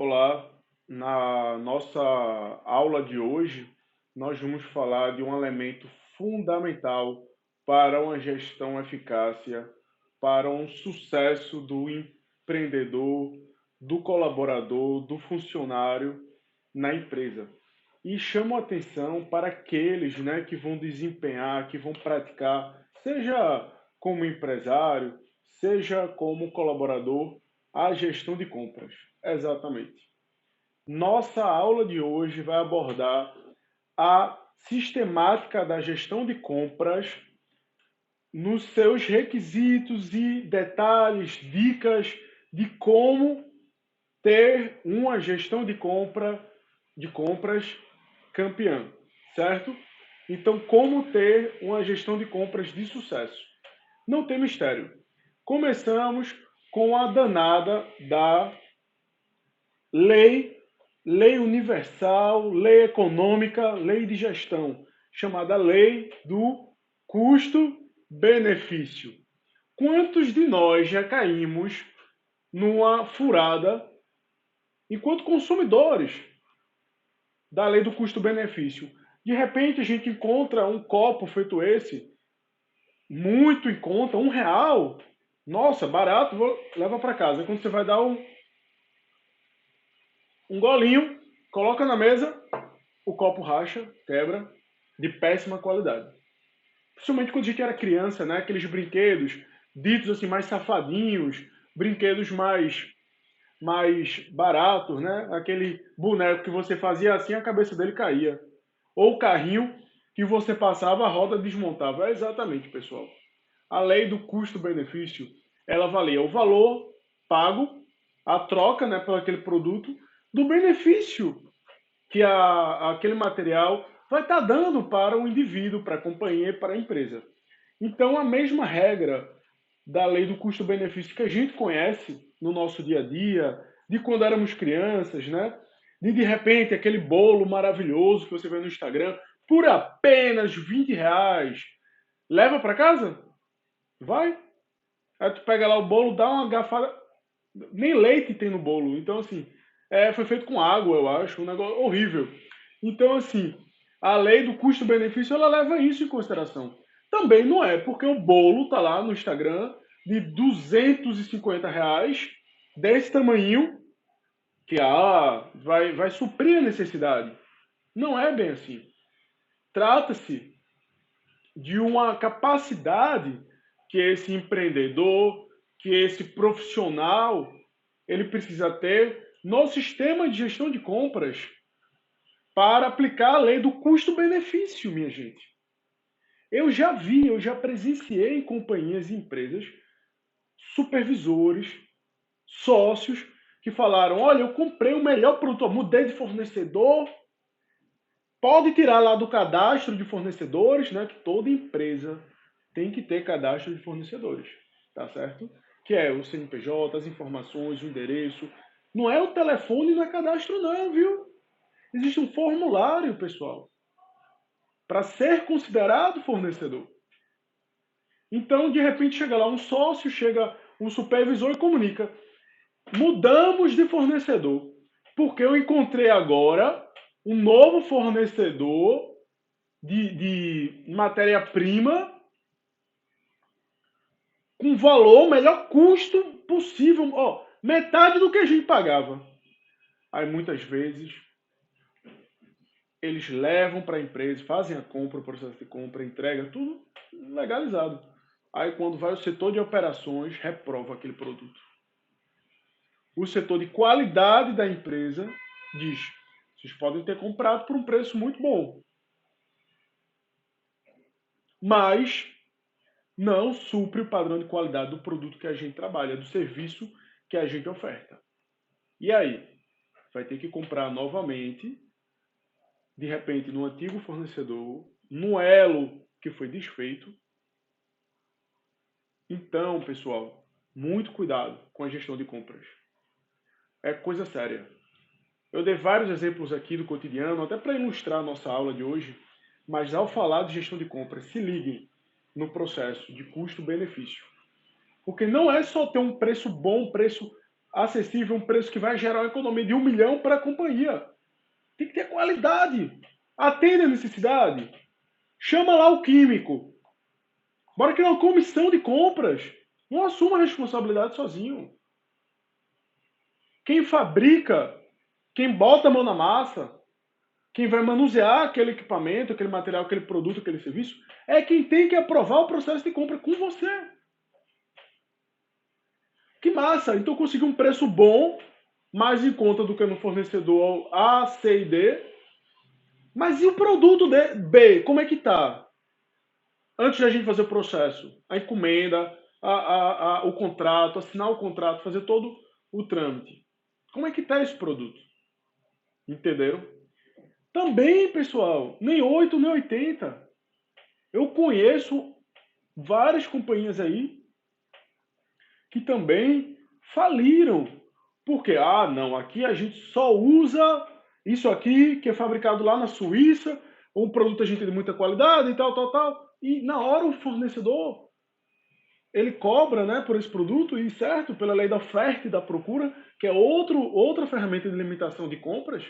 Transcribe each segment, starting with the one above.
Olá, na nossa aula de hoje, nós vamos falar de um elemento fundamental para uma gestão eficácia, para um sucesso do empreendedor, do colaborador, do funcionário na empresa. E chamo a atenção para aqueles, que vão desempenhar, que vão praticar, seja como empresário, seja como colaborador, a gestão de compras. Exatamente. Nossa aula de hoje vai abordar a sistemática da gestão de compras nos seus requisitos e detalhes, dicas de como ter uma gestão de compras campeã, certo? Então, como ter uma gestão de compras de sucesso? Não tem mistério. Começamos com a danada da lei, lei universal, lei econômica, lei de gestão, chamada lei do custo-benefício. Quantos de nós já caímos numa furada enquanto consumidores da lei do custo-benefício? De repente a gente encontra um copo feito esse, muito em conta, R$ 1. Nossa, barato, leva para casa. Quando você vai dar um golinho, coloca na mesa, o copo racha, quebra, de péssima qualidade. Principalmente quando a gente era criança, né? Aqueles brinquedos ditos assim mais safadinhos, brinquedos mais baratos, né? Aquele boneco que você fazia assim, a cabeça dele caía. Ou o carrinho que você passava, a roda desmontava. É exatamente, pessoal. A lei do custo-benefício, ela valia o valor pago, a troca, né, por aquele produto, do benefício que aquele material vai estar dando para o indivíduo, para a companhia e para a empresa. Então, a mesma regra da lei do custo-benefício que a gente conhece no nosso dia a dia, de quando éramos crianças, né? De repente, aquele bolo maravilhoso que você vê no Instagram, por apenas R$ 20. Leva para casa? Vai. Aí tu pega lá o bolo, dá uma garfada. Nem leite tem no bolo. Então, assim, foi feito com água, eu acho. Um negócio horrível. Então, assim, a lei do custo-benefício, ela leva isso em consideração. Também não é, porque o bolo tá lá no Instagram de R$ 250, desse tamanho, que vai suprir a necessidade. Não é bem assim. Trata-se de uma capacidade que esse empreendedor, que esse profissional, ele precisa ter no sistema de gestão de compras para aplicar a lei do custo-benefício, minha gente. Eu já presenciei em companhias e empresas supervisores, sócios que falaram: olha, eu comprei o melhor produto, mudei de fornecedor, pode tirar lá do cadastro de fornecedores, né? Que toda empresa tem que ter cadastro de fornecedores, tá certo? Que é o CNPJ, as informações, o endereço. Não é o telefone, não é cadastro não, viu? Existe um formulário, pessoal, para ser considerado fornecedor. Então, de repente, chega lá um sócio, chega um supervisor e comunica: mudamos de fornecedor, porque eu encontrei agora um novo fornecedor de matéria-prima com valor, melhor custo possível, ó, metade do que a gente pagava. Aí muitas vezes eles levam para a empresa, fazem a compra, o processo de compra, entrega, tudo legalizado. Aí quando vai o setor de operações, reprova aquele produto. O setor de qualidade da empresa diz: vocês podem ter comprado por um preço muito bom, mas não supre o padrão de qualidade do produto que a gente trabalha, do serviço que a gente oferta. E aí? Vai ter que comprar novamente, de repente, no antigo fornecedor, no elo que foi desfeito. Então, pessoal, muito cuidado com a gestão de compras. É coisa séria. Eu dei vários exemplos aqui do cotidiano, até para ilustrar a nossa aula de hoje, mas ao falar de gestão de compras, se liguem no processo de custo-benefício. Porque não é só ter um preço bom, um preço acessível, um preço que vai gerar uma economia de 1 milhão para a companhia. Tem que ter qualidade. Atende a necessidade. Chama lá o químico. Bora criar uma comissão de compras. Não assuma a responsabilidade sozinho. Quem fabrica, quem bota a mão na massa, quem vai manusear aquele equipamento, aquele material, aquele produto, aquele serviço, é quem tem que aprovar o processo de compra com você. Que massa! Então consegui um preço bom, mais em conta do que no fornecedor A, C e D. Mas e o produto B? Como é que tá? Antes da gente fazer o processo, a encomenda, o contrato, assinar o contrato, fazer todo o trâmite. Como é que tá esse produto? Entenderam? Também, pessoal, nem 8 nem 80. Eu conheço várias companhias aí que também faliram. Porque, não, aqui a gente só usa isso aqui que é fabricado lá na Suíça, ou um produto a gente tem de muita qualidade e tal, tal, tal. E na hora o fornecedor, ele cobra, né, por esse produto, e certo, pela lei da oferta e da procura, que é outra ferramenta de limitação de compras.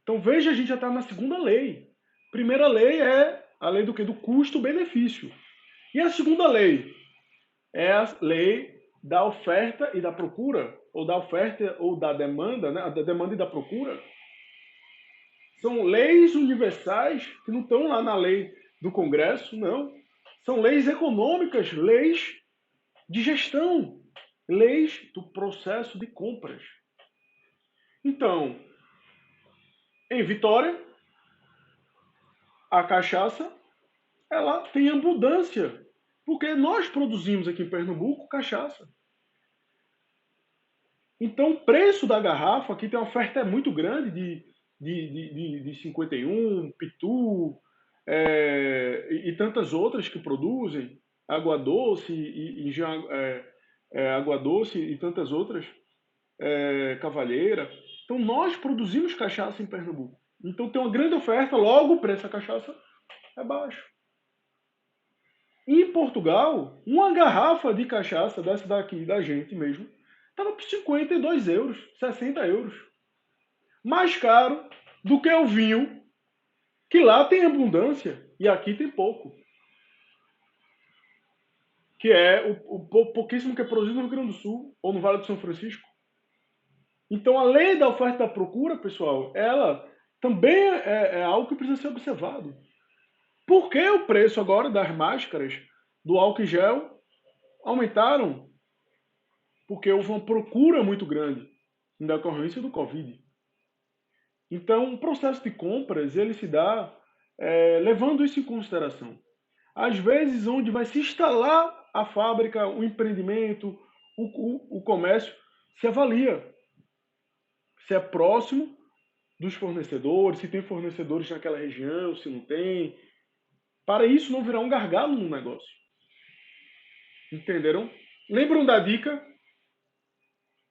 Então veja, a gente já está na segunda lei. Primeira lei é a lei do quê? Do custo-benefício. E a segunda lei é a lei da oferta e da procura, ou da oferta ou da demanda, né? Da demanda e da procura. São leis universais que não estão lá na lei do Congresso, não. São leis econômicas, leis de gestão, leis do processo de compras. Então, em Vitória, a cachaça ela tem abundância, porque nós produzimos aqui em Pernambuco cachaça. Então, o preço da garrafa, aqui tem uma oferta muito grande de 51, Pitu, e tantas outras que produzem, Água Doce, Água Doce e tantas outras, Cavalheira. Então, nós produzimos cachaça em Pernambuco. Então, tem uma grande oferta, logo o preço da cachaça é baixo. Em Portugal, uma garrafa de cachaça dessa daqui, da gente mesmo, estava por 52 euros, 60 euros. Mais caro do que o vinho, que lá tem abundância e aqui tem pouco. Que é o pouquíssimo que é produzido no Rio Grande do Sul ou no Vale do São Francisco. Então, a lei da oferta e da procura, pessoal, ela também é algo que precisa ser observado. Por que o preço agora das máscaras, do álcool em gel, aumentaram? Porque houve uma procura muito grande em decorrência do Covid. Então, o processo de compras, ele se dá levando isso em consideração. Às vezes, onde vai se instalar a fábrica, o empreendimento, o comércio, se avalia se é próximo dos fornecedores, se tem fornecedores naquela região, se não tem, para isso não virar um gargalo no negócio. Entenderam? Lembram da dica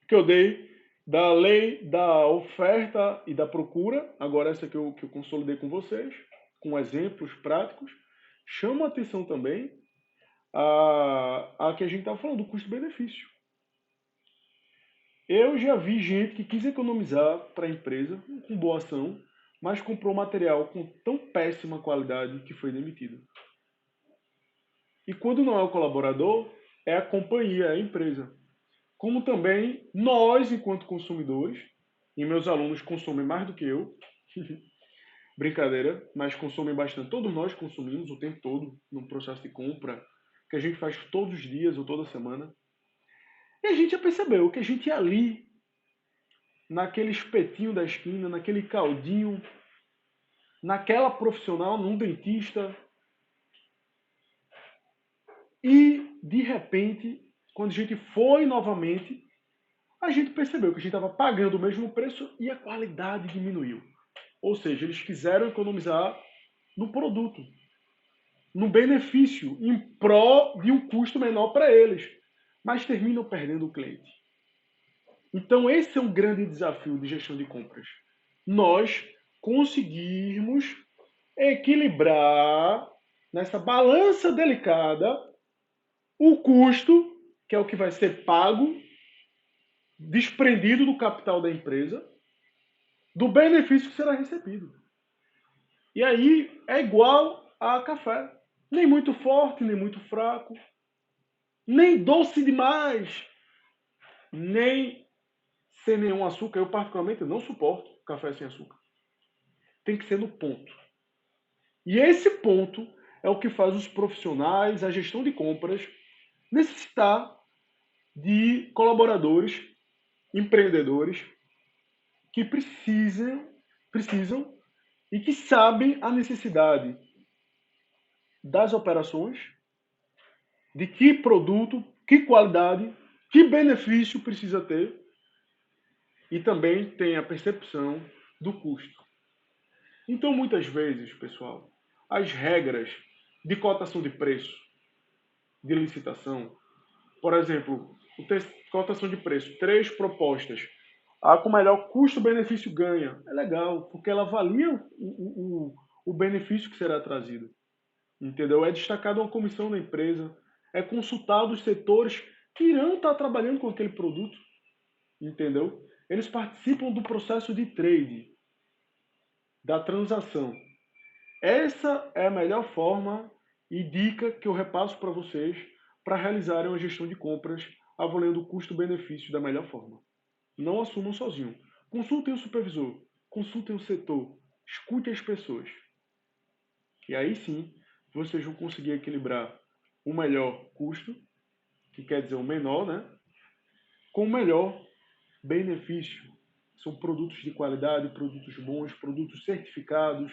que eu dei da lei da oferta e da procura? Agora essa que eu consolidei com vocês, com exemplos práticos. Chama a atenção também a que a gente estava falando, do custo-benefício. Eu já vi gente que quis economizar para a empresa, com boa ação, mas comprou material com tão péssima qualidade que foi demitido. E quando não é o colaborador, é a companhia, é a empresa. Como também nós, enquanto consumidores, e meus alunos consomem mais do que eu, brincadeira, mas consomem bastante. Todos nós consumimos o tempo todo no processo de compra, que a gente faz todos os dias ou toda semana. E a gente já percebeu que a gente ia ali, naquele espetinho da esquina, naquele caldinho, naquela profissional, num dentista. E, de repente, quando a gente foi novamente, a gente percebeu que a gente estava pagando o mesmo preço e a qualidade diminuiu. Ou seja, eles quiseram economizar no produto, no benefício, em prol de um custo menor para eles, mas terminam perdendo o cliente. Então, esse é um grande desafio de gestão de compras. Nós conseguirmos equilibrar nessa balança delicada o custo, que é o que vai ser pago, desprendido do capital da empresa, do benefício que será recebido. E aí é igual a café. Nem muito forte, nem muito fraco, nem doce demais, nem sem nenhum açúcar. Eu, particularmente, não suporto café sem açúcar. Tem que ser no ponto. E esse ponto é o que faz os profissionais, a gestão de compras, necessitar de colaboradores, empreendedores, que precisam e que sabem a necessidade das operações, de que produto, que qualidade, que benefício precisa ter e também tem a percepção do custo. Então, muitas vezes, pessoal, as regras de cotação de preço, de licitação, por exemplo, cotação de preço, 3 propostas, a com melhor custo-benefício ganha. É legal, porque ela avalia o benefício que será trazido. Entendeu? É destacado uma comissão da empresa, é consultado os setores que irão estar trabalhando com aquele produto. Entendeu? Eles participam do processo de trade, da transação. Essa é a melhor forma e dica que eu repasso para vocês para realizarem uma gestão de compras avaliando o custo-benefício da melhor forma. Não assumam sozinho. Consultem o supervisor, consultem o setor, escute as pessoas. E aí sim, vocês vão conseguir equilibrar o melhor custo, que quer dizer o menor, né? Com o melhor benefício. São produtos de qualidade, produtos bons, produtos certificados,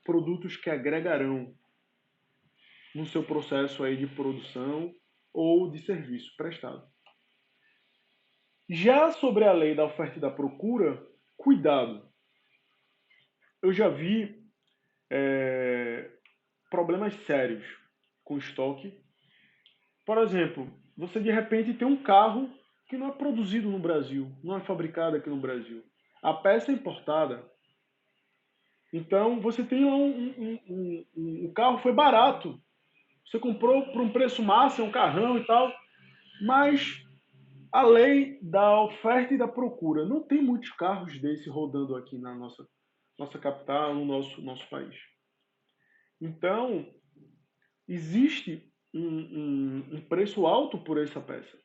produtos que agregarão no seu processo aí de produção ou de serviço prestado. Já sobre a lei da oferta e da procura, cuidado. Eu já vi problemas sérios com estoque. Por exemplo, você de repente tem um carro que não é produzido no Brasil, não é fabricado aqui no Brasil. A peça é importada. Então, você tem lá um carro, foi barato. Você comprou por um preço máximo, um carrão e tal, mas a lei da oferta e da procura. Não tem muitos carros desse rodando aqui na nossa capital, no nosso país. Então, existe um preço alto por essa peça.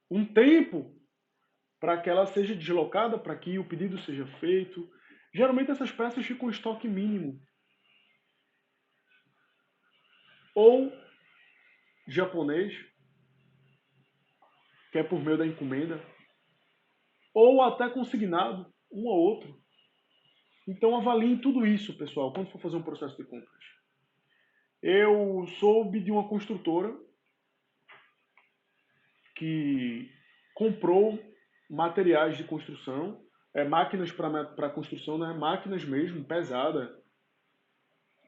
Um tempo para que ela seja deslocada, para que o pedido seja feito. Geralmente essas peças ficam em estoque mínimo. Ou japonês, que é por meio da encomenda, ou até consignado, um ou outro. Então avaliem tudo isso, pessoal, quando for fazer um processo de compras. Eu soube de uma construtora que comprou materiais de construção, máquinas para construção, né? Máquinas mesmo, pesada,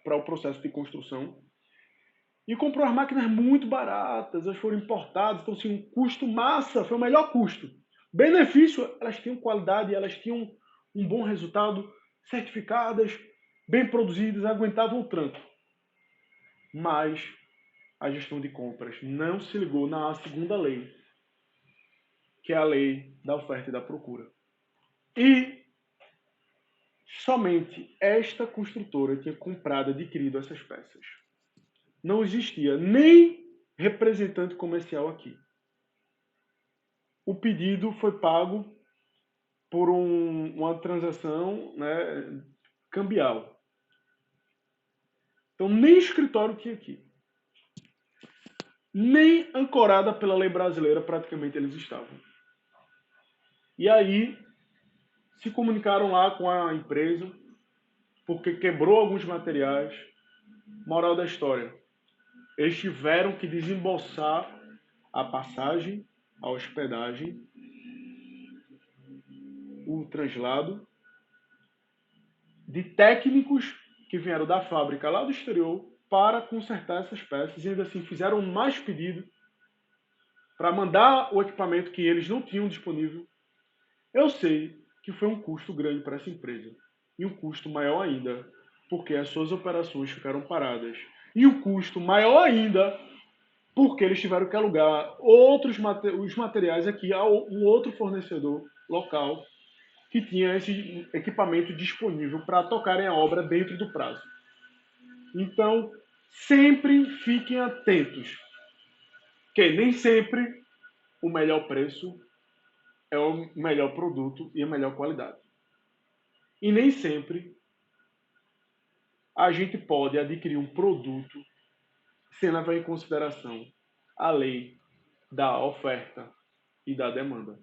para o processo de construção. E comprou as máquinas muito baratas, elas foram importadas, então assim, o custo massa foi o melhor custo. Benefício, elas tinham qualidade, elas tinham um bom resultado, certificadas, bem produzidas, aguentavam o tranco. Mas a gestão de compras não se ligou na segunda lei, que é a lei da oferta e da procura. E somente esta construtora tinha comprado, adquirido essas peças. Não existia nem representante comercial aqui. O pedido foi pago por uma transação, né, cambial. Então, nem escritório tinha aqui. Nem ancorada pela lei brasileira, praticamente eles estavam. E aí, se comunicaram lá com a empresa, porque quebrou alguns materiais. Moral da história: eles tiveram que desembolsar a passagem, a hospedagem, o translado de técnicos que vieram da fábrica lá do exterior para consertar essas peças e ainda assim fizeram mais pedido para mandar o equipamento que eles não tinham disponível. Eu sei que foi um custo grande para essa empresa e um custo maior ainda porque as suas operações ficaram paradas e um custo maior ainda porque eles tiveram que alugar os materiais aqui a um outro fornecedor local que tinha esse equipamento disponível para tocarem a obra dentro do prazo. Então, sempre fiquem atentos, que nem sempre o melhor preço é o melhor produto e a melhor qualidade. E nem sempre a gente pode adquirir um produto sem levar em consideração a lei da oferta e da demanda.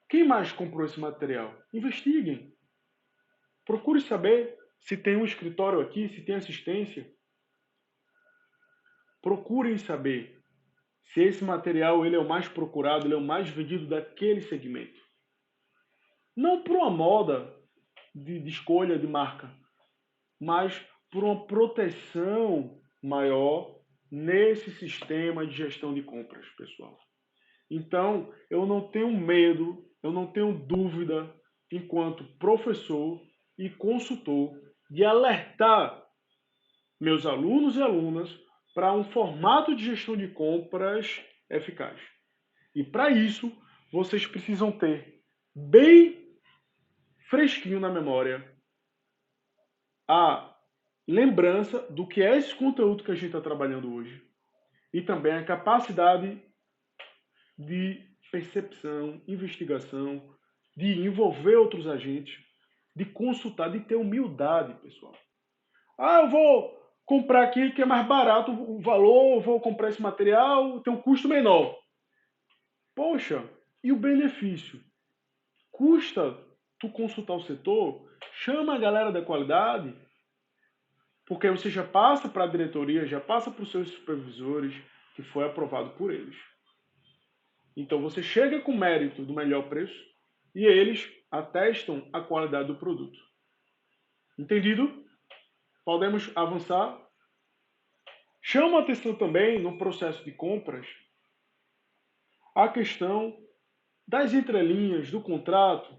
Quem mais comprou esse material? Investiguem. Procure saber se tem um escritório aqui, se tem assistência. Procurem saber se esse material ele é o mais procurado, ele é o mais vendido daquele segmento. Não por uma moda de escolha de marca, mas por uma proteção maior nesse sistema de gestão de compras, pessoal. Então, eu não tenho medo, eu não tenho dúvida, enquanto professor e consultor, de alertar meus alunos e alunas para um formato de gestão de compras eficaz. E para isso, vocês precisam ter bem fresquinho na memória a lembrança do que é esse conteúdo que a gente está trabalhando hoje e também a capacidade de percepção, investigação, de envolver outros agentes, de consultar, de ter humildade, pessoal. Ah, eu vou comprar aqui que é mais barato o valor, eu vou comprar esse material, tem um custo menor. Poxa, e o benefício? Custa tu consultar o setor? Chama a galera da qualidade, porque você já passa para a diretoria, já passa para os seus supervisores, que foi aprovado por eles. Então você chega com mérito do melhor preço e eles atestam a qualidade do produto. Entendido? Podemos avançar? Chama a atenção também no processo de compras a questão das entrelinhas do contrato.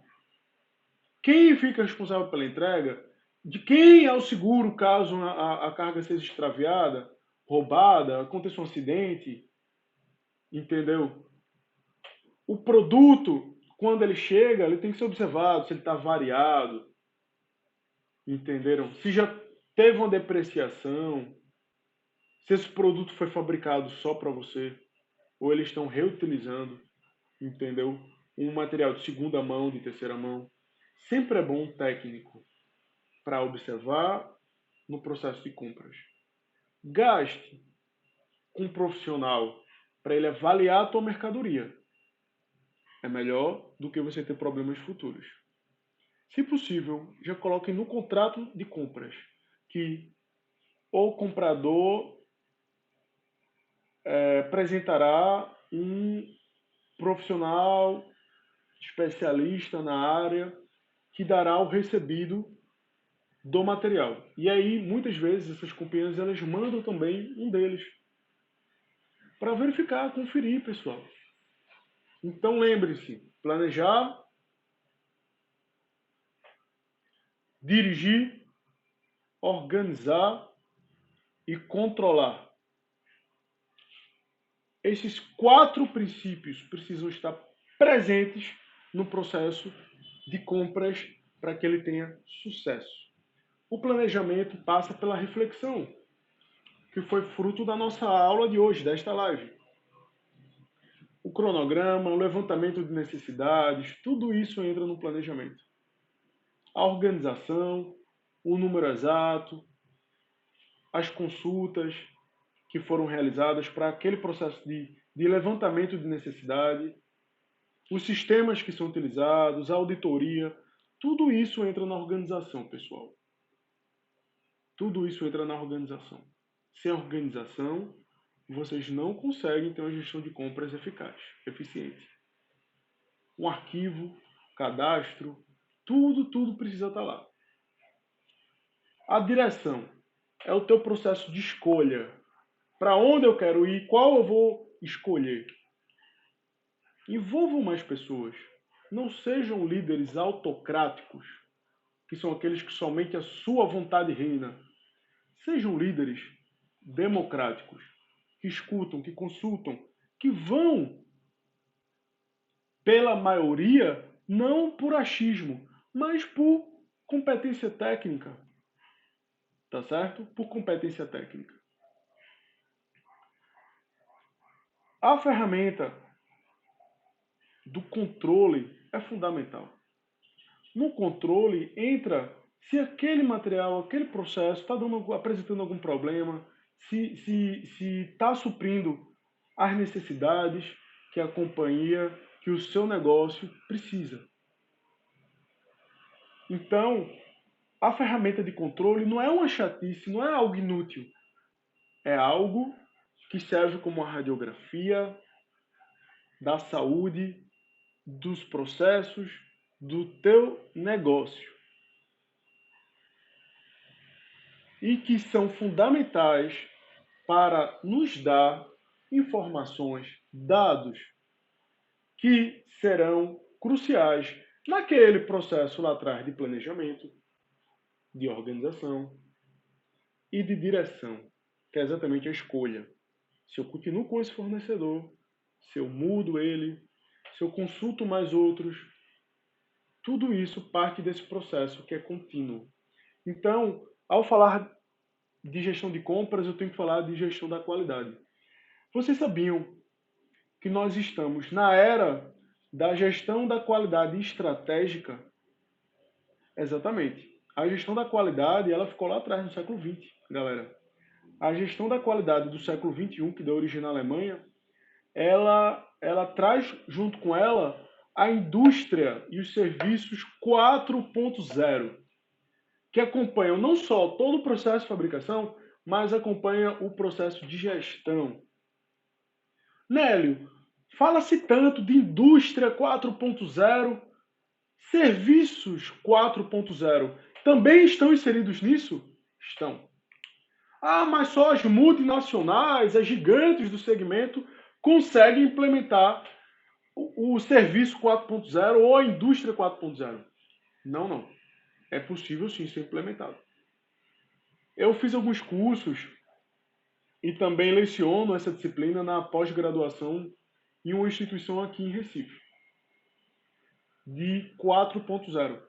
Quem fica responsável pela entrega? De quem é o seguro caso a carga seja extraviada, roubada, aconteça um acidente? Entendeu? O produto, quando ele chega, ele tem que ser observado se ele está variado. Entenderam? Se já teve uma depreciação, se esse produto foi fabricado só para você, ou eles estão reutilizando, entendeu? Um material de segunda mão, de terceira mão. Sempre é bom um técnico para observar no processo de compras. Gaste com um profissional para ele avaliar a tua mercadoria. É melhor do que você ter problemas futuros. Se possível, já coloque no contrato de compras que o comprador apresentará um profissional especialista na área que dará o recebido do material. E aí, muitas vezes, essas companhias elas mandam também um deles para verificar, conferir, pessoal. Então, lembre-se, planejar, dirigir, organizar e controlar. Esses 4 princípios precisam estar presentes no processo de compras para que ele tenha sucesso. O planejamento passa pela reflexão, que foi fruto da nossa aula de hoje, desta live. O cronograma, o levantamento de necessidades, tudo isso entra no planejamento. A organização, o número exato, as consultas que foram realizadas para aquele processo de levantamento de necessidade, os sistemas que são utilizados, a auditoria, tudo isso entra na organização, pessoal. Tudo isso entra na organização. Sem organização, vocês não conseguem ter uma gestão de compras eficaz, eficiente. Um arquivo, cadastro, tudo precisa estar lá. A direção é o teu processo de escolha. Para onde eu quero ir, qual eu vou escolher. Envolvam mais pessoas. Não sejam líderes autocráticos, que são aqueles que somente a sua vontade reina. Sejam líderes democráticos, que escutam, que consultam, que vão pela maioria não por achismo, mas por competência técnica, tá certo? Por competência técnica. A ferramenta do controle é fundamental. No controle entra se aquele material, aquele processo está apresentando algum problema, se está suprindo as necessidades que a companhia, que o seu negócio precisa. Então, a ferramenta de controle não é uma chatice, não é algo inútil. É algo que serve como uma radiografia da saúde, dos processos, do teu negócio. E que são fundamentais para nos dar informações, dados que serão cruciais naquele processo lá atrás de planejamento, de organização e de direção, que é exatamente a escolha. Se eu continuo com esse fornecedor, se eu mudo ele, se eu consulto mais outros, tudo isso parte desse processo que é contínuo. Então, ao falar de gestão de compras, eu tenho que falar de gestão da qualidade. Vocês sabiam que nós estamos na era da gestão da qualidade estratégica? Exatamente. A gestão da qualidade, ela ficou lá atrás, no século XX, galera. A gestão da qualidade do século XXI, que deu origem na Alemanha, ela traz junto com ela a indústria e os serviços 4.0, que acompanham não só todo o processo de fabricação, mas acompanha o processo de gestão. Nélio, fala-se tanto de indústria 4.0, serviços 4.0. Também estão inseridos nisso? Estão. Ah, mas só as multinacionais, as gigantes do segmento, conseguem implementar o serviço 4.0 ou a indústria 4.0. Não, não. É possível sim ser implementado. Eu fiz alguns cursos e também leciono essa disciplina na pós-graduação em uma instituição aqui em Recife, de 4.0.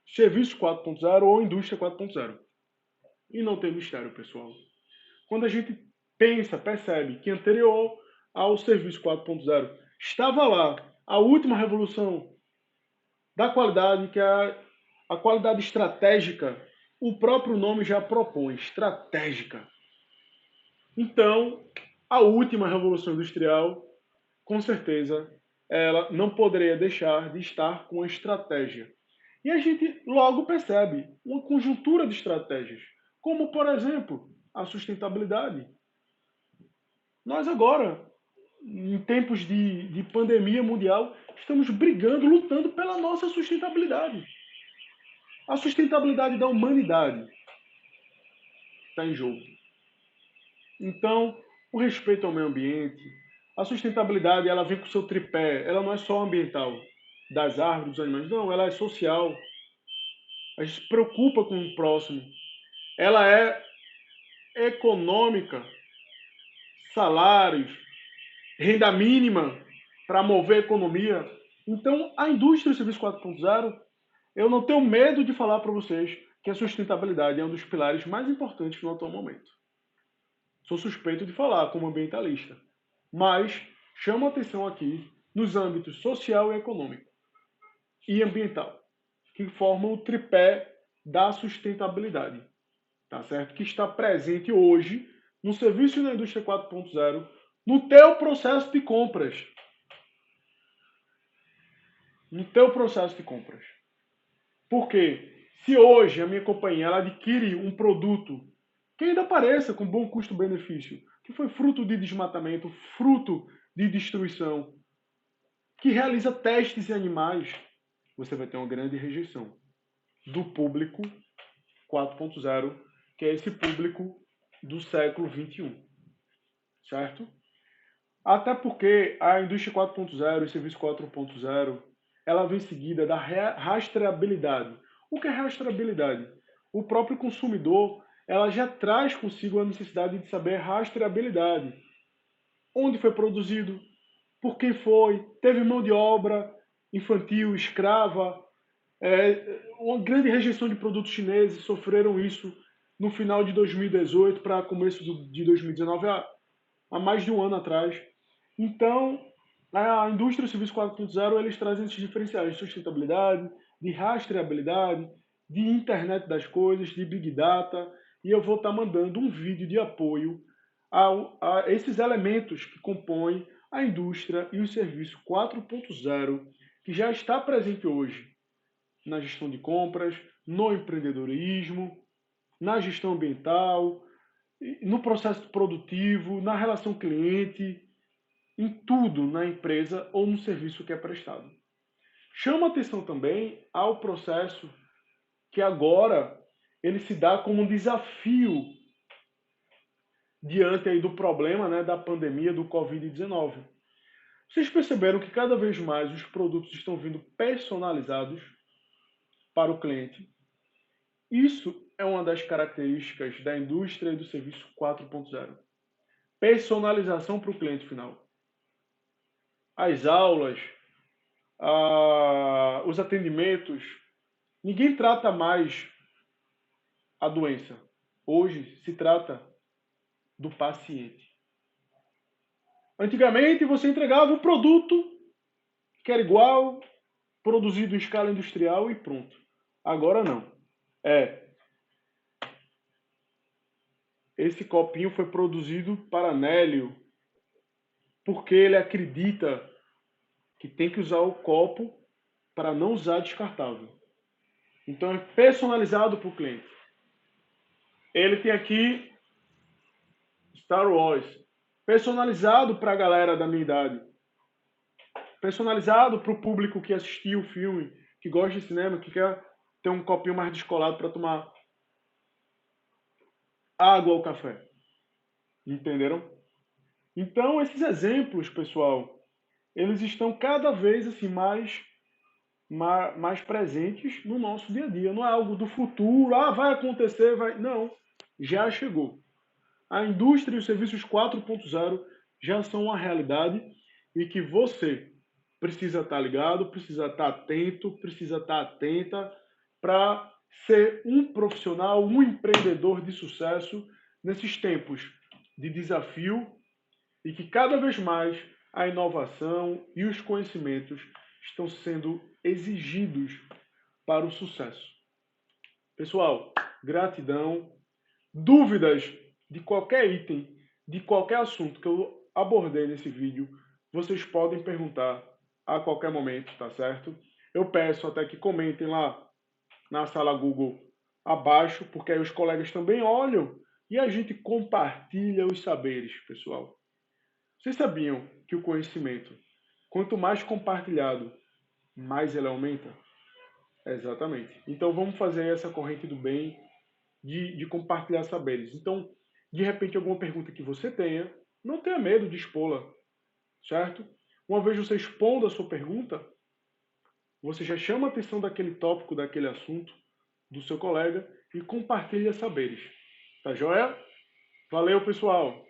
Serviço 4.0 ou indústria 4.0. E não tem mistério, pessoal. Quando a gente pensa, percebe que anterior ao serviço 4.0 estava lá a última revolução da qualidade, que é a qualidade estratégica. O próprio nome já propõe, estratégica. Então, a última revolução industrial, com certeza, ela não poderia deixar de estar com a estratégia. E a gente logo percebe uma conjuntura de estratégias, como, por exemplo, a sustentabilidade. Nós agora, em tempos de pandemia mundial, estamos brigando, lutando pela nossa sustentabilidade. A sustentabilidade da humanidade está em jogo. Então, o respeito ao meio ambiente, a sustentabilidade, ela vem com o seu tripé, ela não é só ambiental, das árvores, dos animais, não, ela é social. A gente se preocupa com o próximo. Ela é econômica, salários, renda mínima para mover a economia. Então, a indústria do serviço 4.0, eu não tenho medo de falar para vocês que a sustentabilidade é um dos pilares mais importantes no atual momento. Sou suspeito de falar como ambientalista, mas chamo a atenção aqui nos âmbitos social e econômico e ambiental, que formam o tripé da sustentabilidade, tá certo? Que está presente hoje no serviço da indústria 4.0, no teu processo de compras. No teu processo de compras. Porque se hoje a minha companhia ela adquire um produto que ainda pareça com bom custo-benefício, que foi fruto de desmatamento, fruto de destruição, que realiza testes em animais, você vai ter uma grande rejeição do público 4.0, que é esse público do século 21, certo? Até porque a indústria 4.0 e o serviço 4.0, ela vem seguida da rastreabilidade. O que é rastreabilidade? O próprio consumidor, ela já traz consigo a necessidade de saber rastreabilidade. Onde foi produzido, por quem foi, teve mão de obra, infantil, escrava, uma grande rejeição de produtos chineses, sofreram isso no final de 2018 para começo de 2019, há mais de um ano atrás. Então, a indústria e o serviço 4.0, eles trazem esses diferenciais de sustentabilidade, de rastreabilidade, de internet das coisas, de big data, e eu vou estar mandando um vídeo de apoio a esses elementos que compõem a indústria e o serviço 4.0, que já está presente hoje na gestão de compras, no empreendedorismo, na gestão ambiental, no processo produtivo, na relação cliente, em tudo na empresa ou no serviço que é prestado. Chama atenção também ao processo que agora ele se dá como um desafio diante aí do problema, né, da pandemia do Covid-19. Vocês perceberam que cada vez mais os produtos estão vindo personalizados para o cliente? Isso é uma das características da indústria e do serviço 4.0. Personalização para o cliente final. As aulas, os atendimentos, ninguém trata mais a doença. Hoje se trata do paciente. Antigamente você entregava o produto que era igual, produzido em escala industrial e pronto. Agora não. Esse copinho foi produzido para Nélio, porque ele acredita que tem que usar o copo para não usar descartável. Então é personalizado para o cliente. Ele tem aqui Star Wars, personalizado para a galera da minha idade, personalizado para o público que assistiu o filme, que gosta de cinema, que quer ter um copinho mais descolado para tomar água ou café. Entenderam? Então esses exemplos, pessoal, eles estão cada vez assim mais presentes no nosso dia a dia. Não é algo do futuro, vai acontecer, vai. Não, já chegou. A indústria e os serviços 4.0 já são uma realidade e que você precisa estar ligado, precisa estar atento, precisa estar atenta para ser um profissional, um empreendedor de sucesso nesses tempos de desafio e que cada vez mais a inovação e os conhecimentos estão sendo exigidos para o sucesso. Pessoal, gratidão. Dúvidas de qualquer item, de qualquer assunto que eu abordei nesse vídeo, vocês podem perguntar a qualquer momento, tá certo? Eu peço até que comentem lá na sala Google abaixo, porque aí os colegas também olham e a gente compartilha os saberes, pessoal. Vocês sabiam que o conhecimento, quanto mais compartilhado, mais ele aumenta? Exatamente. Então vamos fazer essa corrente do bem de compartilhar saberes. Então, de repente, alguma pergunta que você tenha, não tenha medo de expô-la, certo? Uma vez você expondo a sua pergunta, você já chama a atenção daquele tópico, daquele assunto, do seu colega e compartilha saberes. Tá joia? Valeu, pessoal!